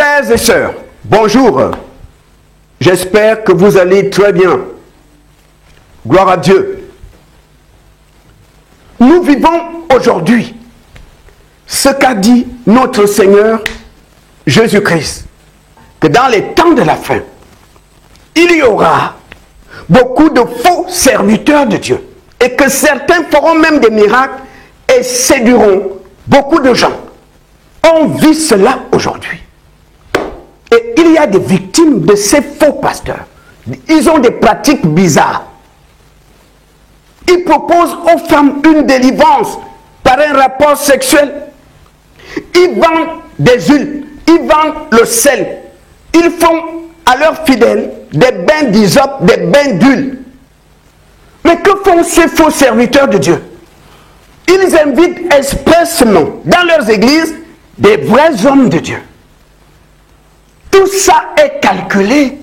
Frères et sœurs, bonjour. J'espère que vous allez très bien. Gloire à Dieu. Nous vivons aujourd'hui ce qu'a dit notre Seigneur Jésus-Christ, que dans les temps de la fin, il y aura beaucoup de faux serviteurs de Dieu et que certains feront même des miracles et séduiront beaucoup de gens. On vit cela aujourd'hui. Et il y a des victimes de ces faux pasteurs. Ils ont des pratiques bizarres. Ils proposent aux femmes une délivrance par un rapport sexuel. Ils vendent des huiles, ils vendent le sel. Ils font à leurs fidèles des bains d'hysope, des bains d'huile. Mais que font ces faux serviteurs de Dieu? Ils invitent expressément dans leurs églises des vrais hommes de Dieu. Tout ça est calculé.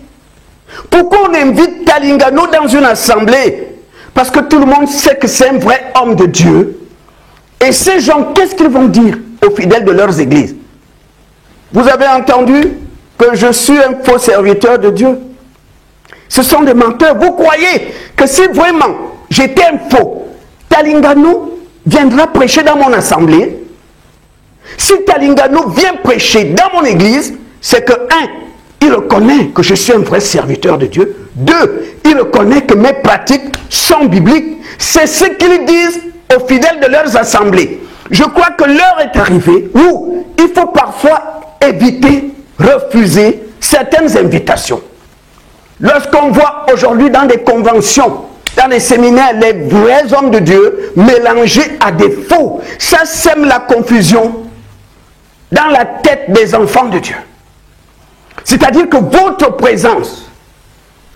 Pourquoi on invite Talingano dans une assemblée? Parce que tout le monde sait que c'est un vrai homme de Dieu. Et ces gens, qu'est-ce qu'ils vont dire aux fidèles de leurs églises? Vous avez entendu que je suis un faux serviteur de Dieu? Ce sont des menteurs. Vous croyez que si vraiment j'étais un faux, Talingano viendra prêcher dans mon assemblée? Si Talingano vient prêcher dans mon église, c'est que, un, il reconnaît que je suis un vrai serviteur de Dieu. Deux, il reconnaît que mes pratiques sont bibliques. C'est ce qu'ils disent aux fidèles de leurs assemblées. Je crois que l'heure est arrivée où il faut parfois éviter, refuser certaines invitations. Lorsqu'on voit aujourd'hui dans des conventions, dans les séminaires, les vrais hommes de Dieu mélangés à des faux, ça sème la confusion dans la tête des enfants de Dieu. C'est-à-dire que votre présence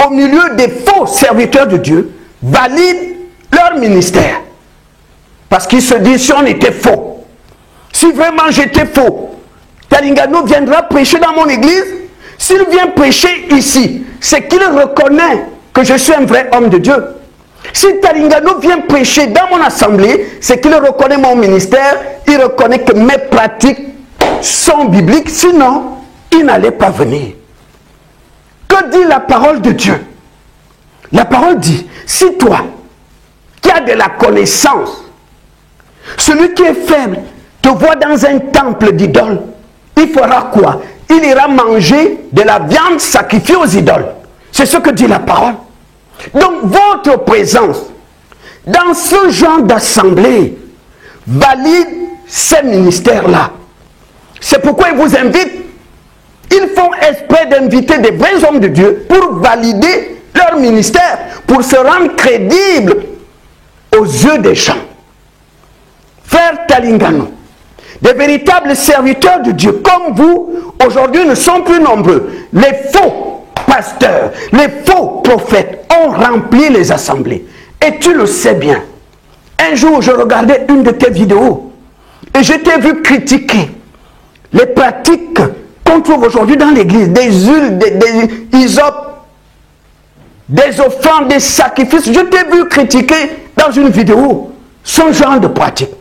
au milieu des faux serviteurs de Dieu valide leur ministère. Parce qu'ils se disent, si on était faux, si vraiment j'étais faux, Talingano viendra prêcher dans mon église. S'il vient prêcher ici, c'est qu'il reconnaît que je suis un vrai homme de Dieu. Si Talingano vient prêcher dans mon assemblée, c'est qu'il reconnaît mon ministère, il reconnaît que mes pratiques sont bibliques, sinon il n'allait pas venir. Que dit la parole de Dieu? La parole dit, si toi, qui as de la connaissance, celui qui est faible, te voit dans un temple d'idoles, il fera quoi? Il ira manger de la viande sacrifiée aux idoles. C'est ce que dit la parole. Donc votre présence dans ce genre d'assemblée valide ces ministères-là. C'est pourquoi ils vous invitent. Ils font exprès d'inviter des vrais hommes de Dieu pour valider leur ministère, pour se rendre crédibles aux yeux des gens. Frère Talingano, des véritables serviteurs de Dieu comme vous, aujourd'hui ne sont plus nombreux. Les faux pasteurs, les faux prophètes ont rempli les assemblées. Et tu le sais bien. Un jour, je regardais une de tes vidéos et je t'ai vu critiquer les pratiques qu'on trouve aujourd'hui dans l'église, des huiles, des hysope, des offrandes, des sacrifices. Je t'ai vu critiquer dans une vidéo ce genre de pratique.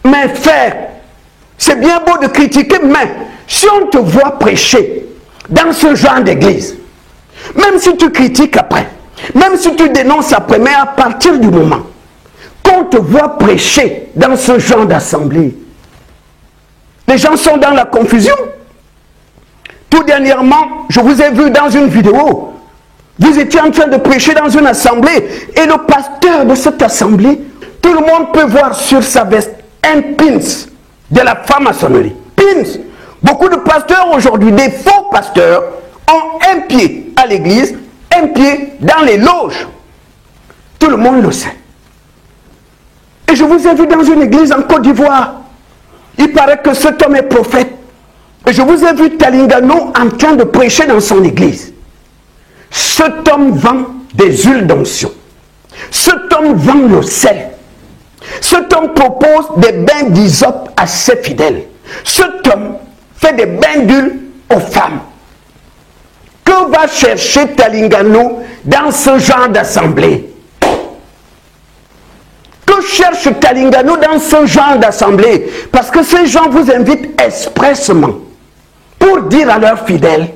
Mais frère, c'est bien beau de critiquer, mais si on te voit prêcher dans ce genre d'église, même si tu critiques après, même si tu dénonces après, mais à partir du moment qu'on te voit prêcher dans ce genre d'assemblée, les gens sont dans la confusion. Tout dernièrement, je vous ai vu dans une vidéo, vous étiez en train de prêcher dans une assemblée et le pasteur de cette assemblée, tout le monde peut voir sur sa veste un pins de la franc-maçonnerie. Pins. Beaucoup de pasteurs aujourd'hui, des faux pasteurs, ont un pied à l'église, un pied dans les loges. Tout le monde le sait. Et je vous ai vu dans une église en Côte d'Ivoire. Il paraît que cet homme est prophète. Et je vous ai vu Talingano en train de prêcher dans son église. Cet homme vend des huiles d'onction. Cet homme vend le sel. Cet homme propose des bains d'hysope à ses fidèles. Cet homme fait des bains d'huile aux femmes. Que va chercher Talingano dans ce genre d'assemblée? Que cherche Talingano dans ce genre d'assemblée? Parce que ces gens vous invitent expressément pour pour dire à leurs fidèles,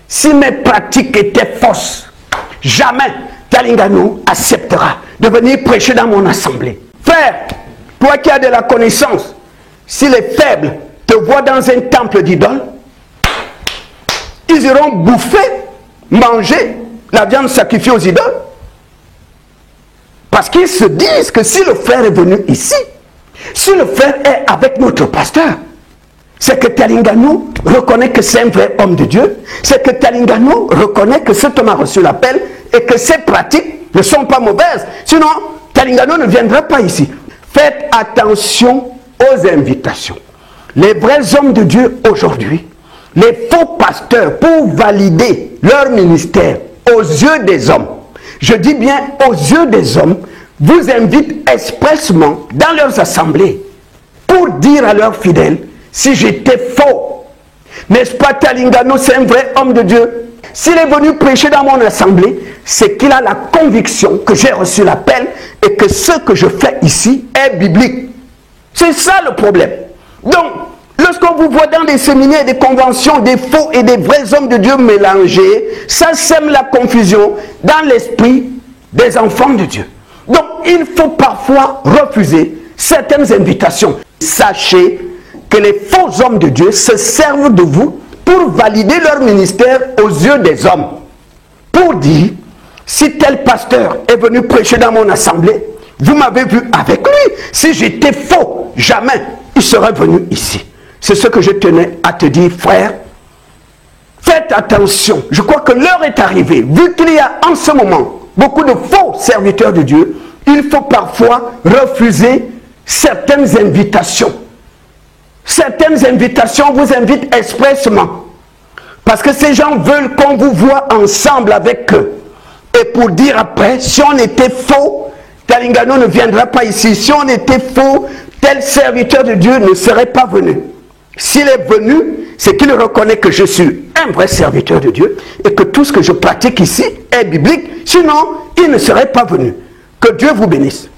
si mes pratiques étaient fausses, jamais Talingano acceptera de venir prêcher dans mon assemblée. Frère, toi qui as de la connaissance, si les faibles te voient dans un temple d'idoles, ils iront bouffer, manger la viande sacrifiée aux idoles. Parce qu'ils se disent que si le frère est venu ici, si le frère est avec notre pasteur, c'est que Talingano reconnaît que c'est un vrai homme de Dieu, c'est que Talingano reconnaît que cet homme a reçu l'appel et que ses pratiques ne sont pas mauvaises. Sinon, Talingano ne viendra pas ici. Faites attention aux invitations. Les vrais hommes de Dieu aujourd'hui, les faux pasteurs, pour valider leur ministère aux yeux des hommes, je dis bien aux yeux des hommes, vous invitent expressement dans leurs assemblées pour dire à leurs fidèles, si j'étais faux, n'est-ce pas Talingano, c'est un vrai homme de Dieu. S'il est venu prêcher dans mon assemblée, c'est qu'il a la conviction que j'ai reçu l'appel et que ce que je fais ici est biblique. C'est ça le problème. Donc, lorsqu'on vous voit dans des séminaires, des conventions, des faux et des vrais hommes de Dieu mélangés, ça sème la confusion dans l'esprit des enfants de Dieu. Donc, il faut parfois refuser certaines invitations. Sachez que les faux hommes de Dieu se servent de vous pour valider leur ministère aux yeux des hommes. Pour dire, si tel pasteur est venu prêcher dans mon assemblée, vous m'avez vu avec lui. Si j'étais faux, jamais il serait venu ici. C'est ce que je tenais à te dire, frère. Faites attention. Je crois que l'heure est arrivée. Vu qu'il y a en ce moment beaucoup de faux serviteurs de Dieu, il faut parfois refuser certaines invitations. Certaines invitations vous invitent expressement. Parce que ces gens veulent qu'on vous voit ensemble avec eux. Et pour dire après, si on était faux, Talingano ne viendra pas ici. Si on était faux, tel serviteur de Dieu ne serait pas venu. S'il est venu, c'est qu'il reconnaît que je suis un vrai serviteur de Dieu et que tout ce que je pratique ici est biblique. Sinon, il ne serait pas venu. Que Dieu vous bénisse.